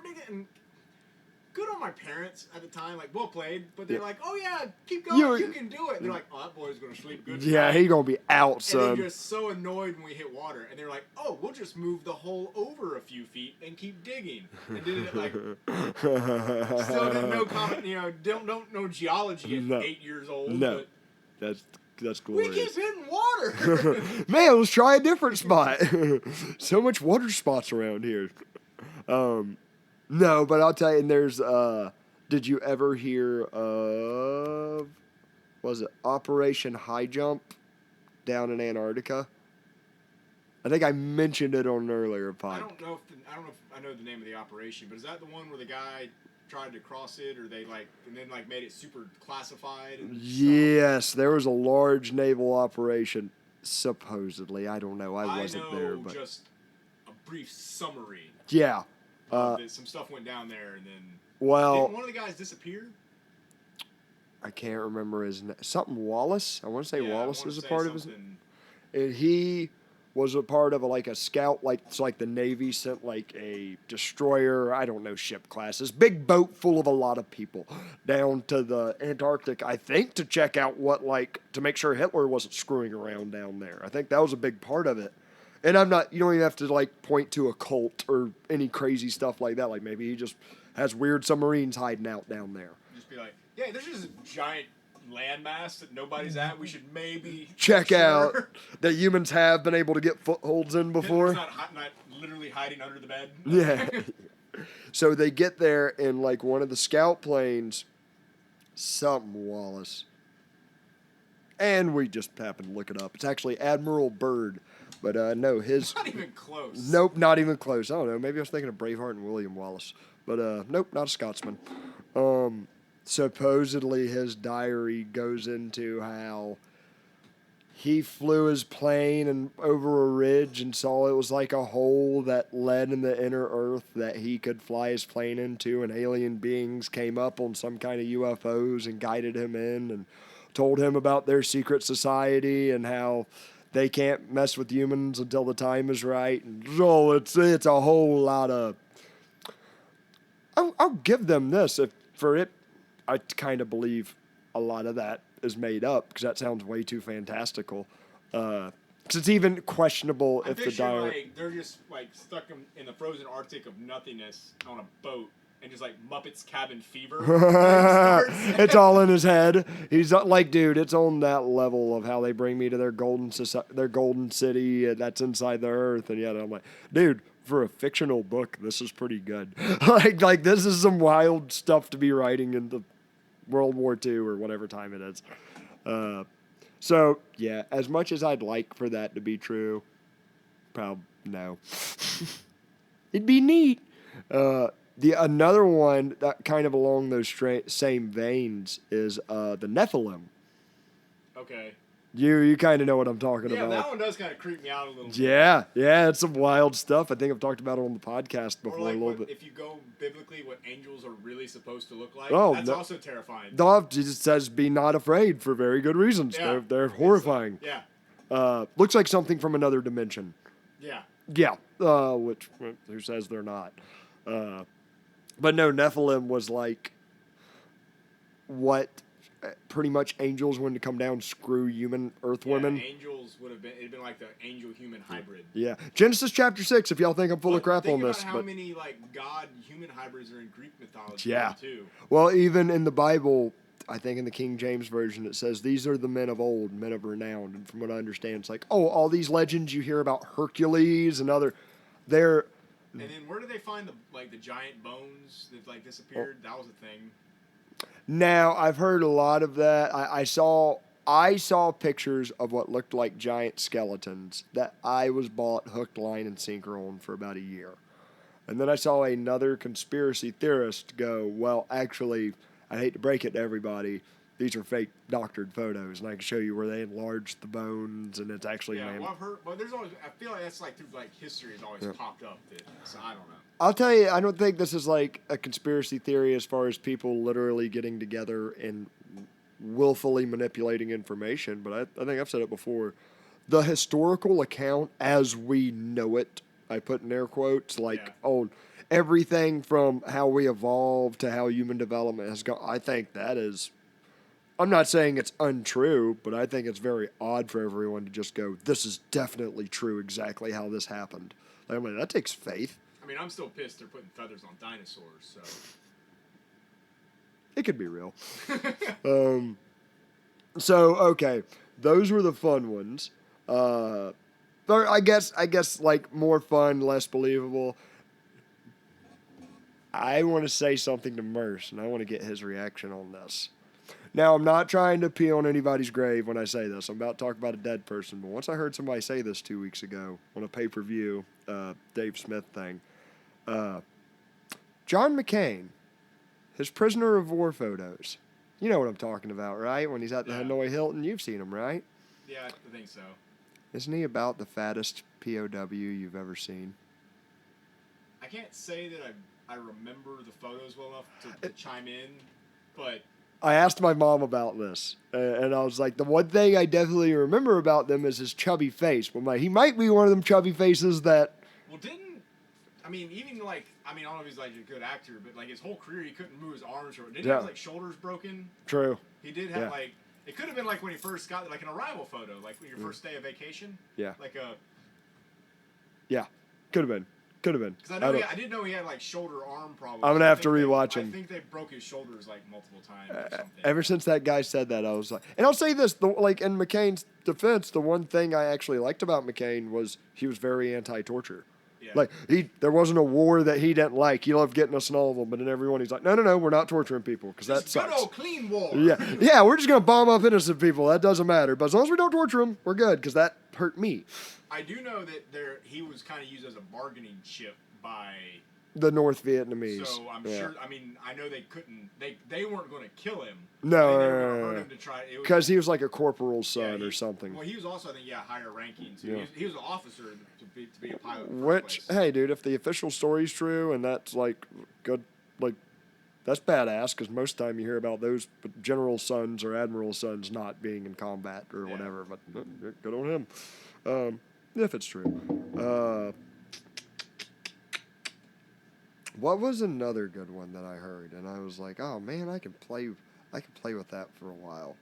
digging. And good on my parents at the time. Well played. But they're like, oh yeah, keep going. You can do it. And they're like, oh, that boy's gonna sleep good tonight. Yeah, he gonna be out, son. And they're just so annoyed when we hit water. And they're like, oh, we'll just move the hole over a few feet and keep digging. And did it still didn't know don't know geology at 8 years old. No. But that's glorious. we keep hitting water. Man, let's try a different spot. So much water spots around here. No, but I'll tell you, and there's, did you ever hear of, was it Operation High Jump down in Antarctica? I think I mentioned it on an earlier podcast. I don't know if I know the name of the operation, but is that the one where the guy tried to cross it, or they and then made it super classified? And yes, there was a large naval operation, supposedly. I don't know. I wasn't there, but just a brief summary. Yeah. Some stuff went down there, and then didn't one of the guys disappear? I can't remember his name. Something Wallace. I want to say Yeah, I Wallace wanna is a say part of his. something- And he was a part of a scout, like it's like the Navy sent like a destroyer, I don't know, ship classes, big boat full of a lot of people down to the Antarctic, I think, to check out to make sure Hitler wasn't screwing around down there. I think that was a big part of it. And you don't even have to point to a cult or any crazy stuff like that. Like maybe he just has weird submarines hiding out down there. Just be like, yeah, there's just a giant landmass that nobody's at. We should maybe Check make out sure. that humans have been able to get footholds in before. Hitler's not literally hiding under the bed. Yeah. So they get there in one of the scout planes, something Wallace. And we just happened to look it up. It's actually Admiral Byrd. But no, his. Not even close. Nope, not even close. I don't know. Maybe I was thinking of Braveheart and William Wallace. But nope, not a Scotsman. Supposedly his diary goes into how he flew his plane and over a ridge and saw it was like a hole that led in the inner earth that he could fly his plane into, and alien beings came up on some kind of UFOs and guided him in and told him about their secret society and how they can't mess with humans until the time is right. And so it's a whole lot of. I'll give them this. I kind of believe a lot of that is made up because that sounds way too fantastical. Because it's even questionable I'm if the picturing, diary. they're just stuck in the frozen Arctic of nothingness on a boat. And just Muppets Cabin Fever. It's all in his head. He's dude, it's on that level of how they bring me to their golden city that's inside the earth. And yet I'm like, dude, for a fictional book, this is pretty good. like this is some wild stuff to be writing in the World War II or whatever time it is. So yeah, as much as I'd like for that to be true, probably no. It'd be neat. Another one that kind of along those same veins is the Nephilim. Okay. You kind of know what I'm talking Yeah, about. that one does kind of creep me out a little bit. Yeah, it's some wild stuff. I think I've talked about it on the podcast before Or a little bit. if you go biblically, what angels are really supposed to look like, Oh, that's also terrifying. Jesus says, "Be not afraid," for very good reasons. Yeah. They're horrifying. Yeah. Looks like something from another dimension. Yeah. Yeah, which who says they're not? But no, Nephilim was what pretty much angels wanted to come down, screw human Earth women. Angels it'd been like the angel-human hybrid. Yeah, Genesis chapter 6. If y'all think I'm full of crap on this, think about how many God-human hybrids are in Greek mythology. Yeah. Too. Well, even in the Bible, I think in the King James version, it says these are the men of old, men of renown. And from what I understand, it's all these legends you hear about Hercules and they're. And then where did they find the giant bones that disappeared? That was a thing. Now, I've heard a lot of that. I saw pictures of what looked like giant skeletons that I was bought hook, line, and sinker on for about a year. And then I saw another conspiracy theorist go, well, actually, I hate to break it to everybody, these are fake doctored photos, and I can show you where they enlarged the bones, and it's actually Well, I've heard, but there's always. I feel like that's through history has always popped up. So I don't know. I'll tell you, I don't think this is a conspiracy theory as far as people literally getting together and willfully manipulating information, but I think I've said it before. The historical account as we know it, I put in air quotes, on everything from how we evolved to how human development has gone. I think that is. I'm not saying it's untrue, but I think it's very odd for everyone to just go, this is definitely true exactly how this happened. That takes faith. I mean, I'm still pissed they're putting feathers on dinosaurs, so. It could be real. So, okay. Those were the fun ones. I guess more fun, less believable. I want to say something to Merce, and I want to get his reaction on this. Now, I'm not trying to pee on anybody's grave when I say this. I'm about to talk about a dead person, but once I heard somebody say this 2 weeks ago on a pay-per-view Dave Smith thing, John McCain, his prisoner of war photos. You know what I'm talking about, right? When he's at the Hanoi Hilton, you've seen him, right? Yeah, I think so. Isn't he about the fattest POW you've ever seen? I can't say that I remember the photos well enough to chime in, but I asked my mom about this, and I was like, the one thing I definitely remember about them is his chubby face. But he might be one of them chubby faces that. Well, even like, I don't know if he's like a good actor, but like his whole career, he couldn't move his arms. Didn't he have like shoulders broken? True. He did have like, it could have been like when he first got like an arrival photo, like your first day of vacation. Yeah. Like a. Yeah, could have been. Because I didn't know he had like shoulder arm problems. I'm gonna have to rewatch him. I think they broke his shoulders like multiple times or something. Ever since that guy said that, I was like, and I'll say this: like in McCain's defense, the one thing I actually liked about McCain was he was very anti-torture. Yeah. Like there wasn't a war that he didn't like. He loved getting us in all of them, but in every one he's like, no, we're not torturing people because that sucks. Good old clean war. Yeah, we're just gonna bomb up innocent people. That doesn't matter. But as long as we don't torture them, we're good because that hurt me. I do know that he was kind of used as a bargaining chip by the North Vietnamese. So I'm sure. I know they couldn't. They weren't going to kill him. No, because he was like a corporal's son or something. Well, he was also, I think, higher ranking. So he was an officer to be a pilot. Which, hey, dude, if the official story's true and that's like good, like that's badass. Because most of the time you hear about those general sons or admiral sons not being in combat or whatever. But good on him. If it's true. What was another good one that I heard? And I was like, oh man, I can play with that for a while.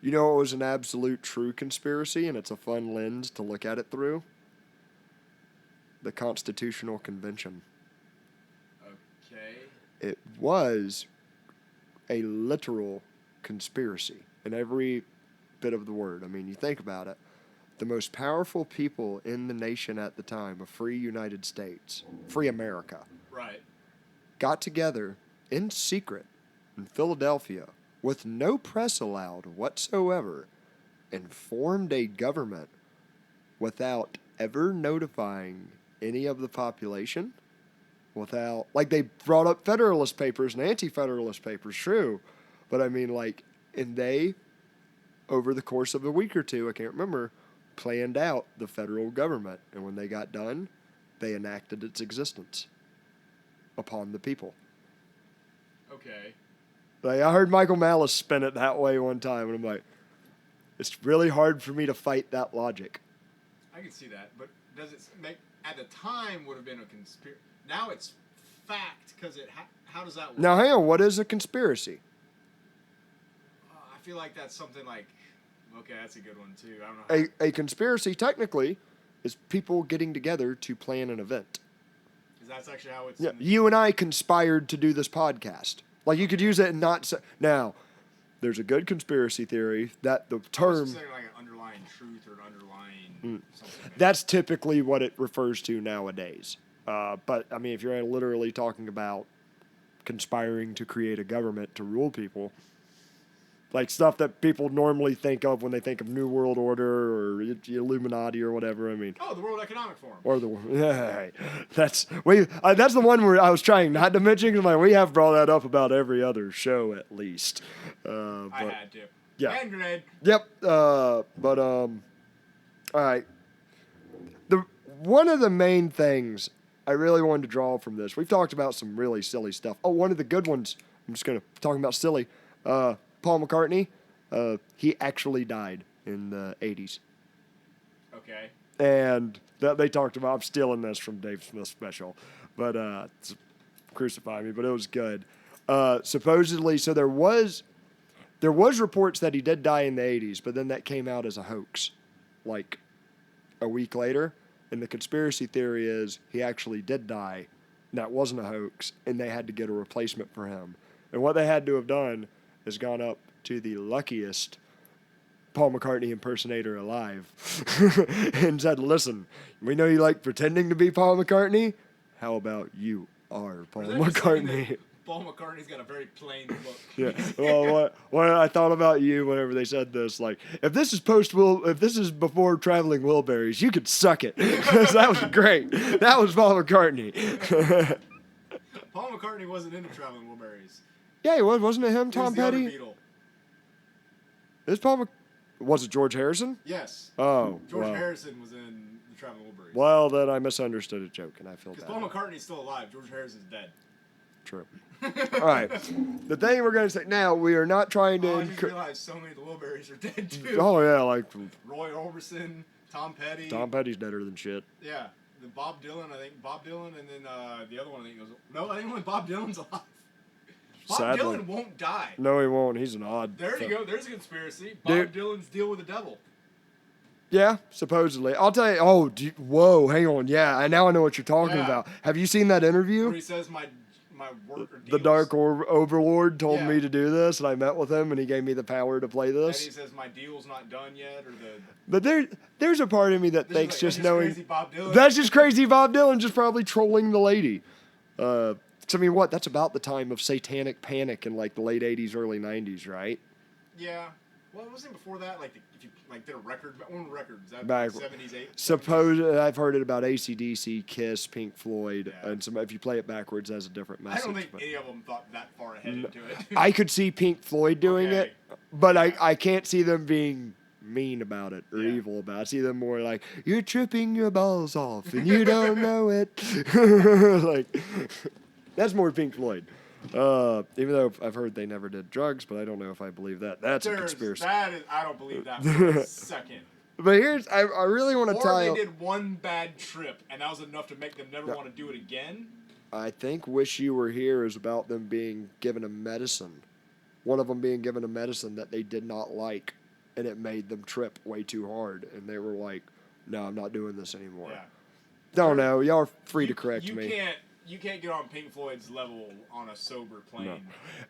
You know, it was an absolute true conspiracy, and it's a fun lens to look at it through. The Constitutional Convention. Okay. It was a literal conspiracy in every bit of the word. I mean, you think about it. The most powerful people in the nation at the time, a free United States, free America, right, got together in secret in Philadelphia with no press allowed whatsoever and formed a government without ever notifying any of the population. Without, like, they brought up Federalist Papers and Anti-Federalist Papers, true. But I mean, like, and they, over the course of a week or two, I can't remember, planned out the federal government, and when they got done, they enacted its existence upon the people. Okay. Like, I heard Michael Malice spin it that way one time, and I'm like, it's really hard for me to fight that logic. I can see that, but does it make, at the time would have been a conspiracy. Now it's fact, because how does that work? Now, hang on, what is a conspiracy? I feel like that's something like, okay, that's a good one too. I don't know. A conspiracy, technically, is people getting together to plan an event. Because that's actually how it's. Yeah, you and I conspired to do this podcast. Like, you could use it and not say. Now, there's a good conspiracy theory that the term. It's like an underlying truth or an underlying something. That's typically what it refers to nowadays. But, I mean, if you're literally talking about conspiring to create a government to rule people, like stuff that people normally think of when they think of New World Order or Illuminati or whatever. I mean, the World Economic Forum. Or that's the one where I was trying not to mention. Because we have brought that up about every other show at least. I had to. Yeah. Hand grenade. Yep. All right. One of the main things I really wanted to draw from this, we've talked about some really silly stuff. Oh, one of the good ones. I'm just gonna talk about silly. Paul McCartney, he actually died in the 80s. Okay. And they talked about, I'm stealing this from Dave Smith's special, but crucify me, but it was good. Supposedly, so there was reports that he did die in the 80s, but then that came out as a hoax, like a week later. And the conspiracy theory is he actually did die, and that wasn't a hoax, and they had to get a replacement for him. And what they had to have done has gone up to the luckiest Paul McCartney impersonator alive and said, listen, we know you like pretending to be Paul McCartney. How about you are Paul McCartney? Paul McCartney's got a very plain look. Yeah. Well, what I thought about you whenever they said this, like, if this is before Traveling Wilburys, you could suck it. Because that was great. That was Paul McCartney. Paul McCartney wasn't into Traveling Wilburys. Yeah, he was. Wasn't it him, Tom Petty? Was it George Harrison? Yes. Oh, George Harrison was in the Traveling Wilburys. Well, then I misunderstood a joke, and I feel bad. Because Paul McCartney's still alive. George Harrison's dead. True. All right. The thing we're going to say now, we are not trying to. I just realized so many of the Wilburys are dead too. Oh yeah, like Roy Orbison, Tom Petty. Tom Petty's deader than shit. Yeah. The Bob Dylan, I think Bob Dylan, and then the other one I think goes. No, I think only Bob Dylan's alive. Bob Sadly. Dylan won't die. No, he won't. He's an odd. There you go. There's a conspiracy. Bob Dylan's deal with the devil. Yeah, supposedly. I'll tell you. Oh, whoa, hang on. Yeah, now I know what you're talking about. Have you seen that interview? Where he says my work or The deals. Dark Overlord told me to do this, and I met with him, and he gave me the power to play And this. he says my deal's not done yet, or the. But there's a part of me that thinks like, just that's knowing crazy Bob Dylan. that's just crazy Bob Dylan just probably trolling the lady. I mean, what? That's about the time of satanic panic in like the late '80s, early '90s, right? Yeah. Well, wasn't it before that? Like, if you like did a record, one record, is that Back- 70s, 80s? Suppose I've heard it about AC/DC, Kiss, Pink Floyd, Yeah. and if you play it backwards, it has a different I message. don't think but- any of them thought that far ahead into it. I could see Pink Floyd doing Okay. it, but I can't see them being mean about it or Yeah. evil about it. I see them more like, you're tripping your balls off and you don't know it. Like, that's more Pink Floyd. Even though I've heard they never did drugs, but I don't know if I believe that. That's a conspiracy. I don't believe that for a second. But I really want to Or tell they you. did one bad trip, and that was enough to make them never want to do it again. I think Wish You Were Here is about them being given a medicine. One of them being given a medicine that they did not like, and it made them trip way too hard. And they were like, no, I'm not doing this anymore. Yeah. Don't know. Y'all are free to correct me. You can't get on Pink Floyd's level on a sober plane. No.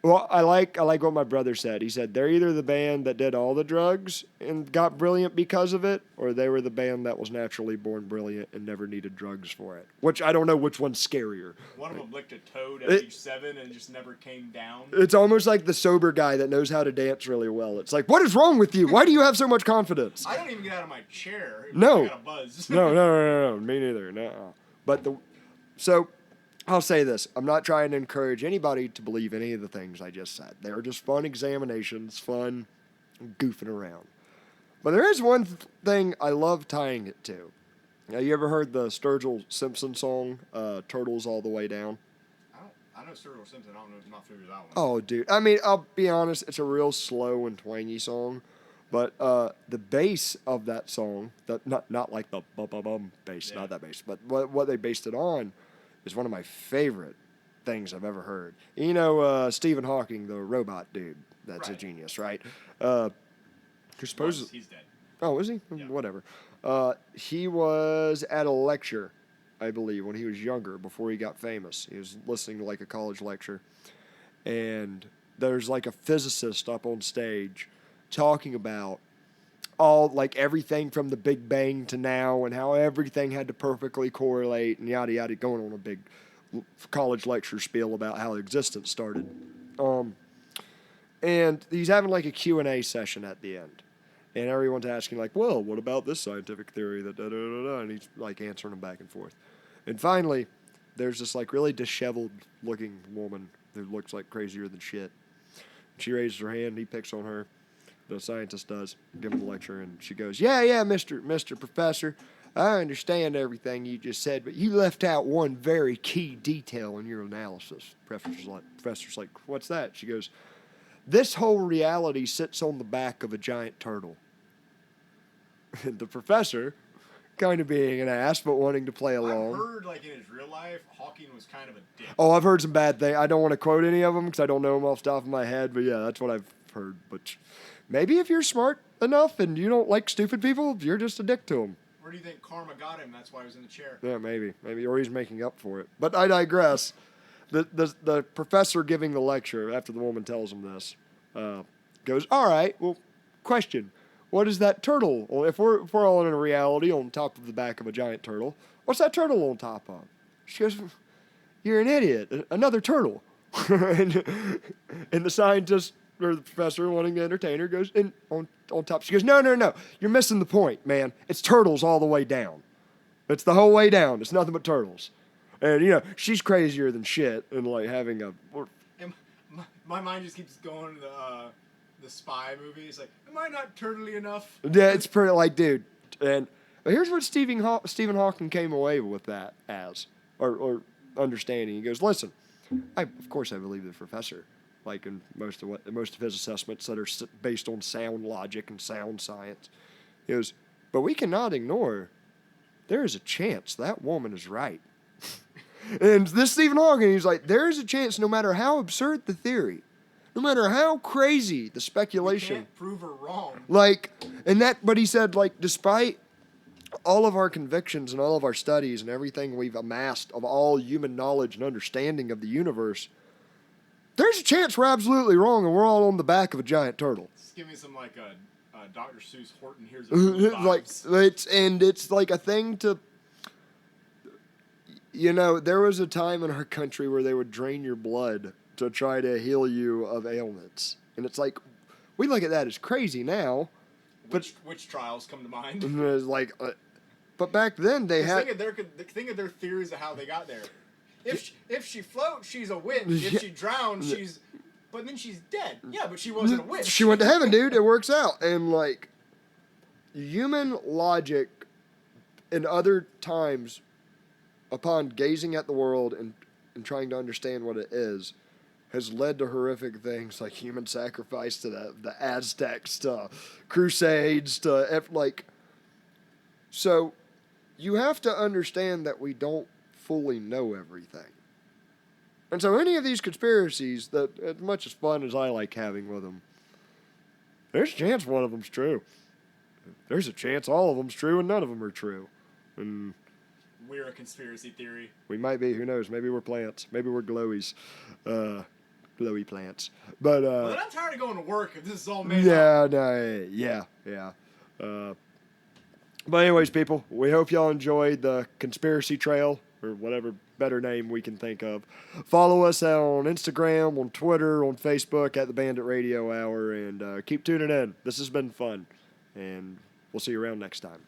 Well, I like what my brother said. He said they're either the band that did all the drugs and got brilliant because of it, or they were the band that was naturally born brilliant and never needed drugs for it. Which I don't know which one's scarier. One of them licked a toad at age 7 and just never came down. It's almost like the sober guy that knows how to dance really well. It's like, what is wrong with you? Why do you have so much confidence? I don't even get out of my chair. If No. I got a buzz. No, me neither. No. But so I'll say this. I'm not trying to encourage anybody to believe any of the things I just said. They were just fun examinations, fun goofing around. But there is one thing I love tying it to. Now, you ever heard the Sturgill Simpson song, Turtles All the Way Down? I know Sturgill Simpson. I don't know. I'm not familiar with that one. Oh, dude. I mean, I'll be honest. It's a real slow and twangy song. But the bass of that song, not like the bum bass, not that bass, but what they based it on is one of my favorite things I've ever heard. You know, Stephen Hawking, the robot dude, that's a genius, right? You're supposed He's dead. Oh, is he? Yeah. Whatever. He was at a lecture, I believe, when he was younger, before he got famous. He was listening to like a college lecture, and there's like a physicist up on stage talking about all like everything from the Big Bang to now and how everything had to perfectly correlate and yada yada, going on a big college lecture spiel about how existence started. And he's having like a Q&A session at the end. And everyone's asking like, well, what about this scientific theory that da-da-da-da? And he's like answering them back and forth. And finally, there's this like really disheveled looking woman who looks like crazier than shit. She raises her hand, he picks on her. The scientist does, give him the lecture, and she goes, yeah, Mr. Professor, I understand everything you just said, but you left out one very key detail in your analysis. Professor's like, what's that? She goes, this whole reality sits on the back of a giant turtle. And the professor, kind of being an ass, but wanting to play along. I've heard, like, in his real life, Hawking was kind of a dick. Oh, I've heard some bad things. I don't want to quote any of them because I don't know them off the top of my head, but yeah, that's what I've heard. But maybe if you're smart enough and you don't like stupid people, you're just a dick to them. Where do you think karma got him? That's why he was in the chair. Yeah, maybe, or he's making up for it. But I digress. The professor giving the lecture after the woman tells him this goes, all right, well, question. What is that turtle? Well, if we're all in a reality on top of the back of a giant turtle, what's that turtle on top of? She goes, you're an idiot. Another turtle. and the scientist or the professor wanting to entertain her goes, and on top. She goes, no. You're missing the point, man. It's turtles all the way down. It's the whole way down. It's nothing but turtles. And, you know, she's crazier than shit and, like, having a... And my mind just keeps going to the spy movie. It's like, am I not turtly enough? Yeah, it's pretty, like, dude. And but here's what Stephen Hawking came away with that as, or understanding. He goes, listen, of course I believe the professor, like in most of his assessments that are based on sound logic and sound science. He goes, but we cannot ignore there is a chance that woman is right. And this Stephen Hawking, he's like, there is a chance no matter how absurd the theory, no matter how crazy the speculation. You can't prove her wrong. Like, but he said, like, despite all of our convictions and all of our studies and everything we've amassed of all human knowledge and understanding of the universe, there's a chance we're absolutely wrong and we're all on the back of a giant turtle. Just give me some like Dr. Seuss Horton Hears a Like vibes. it's like a thing to, there was a time in our country where they would drain your blood to try to heal you of ailments, and it's like we look at that as crazy now. Which trials come to mind? It's like, but back then they had. Think of their theories of how they got there. If she floats, she's a witch. If she drowns, she's. But then she's dead. Yeah, but she wasn't a witch. She went to heaven, dude. It works out. And like, human logic, in other times, upon gazing at the world and trying to understand what it is, has led to horrific things like human sacrifice to the Aztecs, to crusades, to like. So, you have to understand that we don't fully know everything. And so any of these conspiracies, that as much as fun as I like having with them, there's a chance one of them's true. There's a chance all of them's true and none of them are true. And we're a conspiracy theory. We might be. Who knows? Maybe we're plants. Maybe we're glowies. Glowy plants. But well, I'm tired of going to work if this is all made up. Yeah. But anyways, people, we hope y'all enjoyed the conspiracy trail, or whatever better name we can think of. Follow us on Instagram, on Twitter, on Facebook at the Bandit Radio Hour, and keep tuning in. This has been fun, and we'll see you around next time.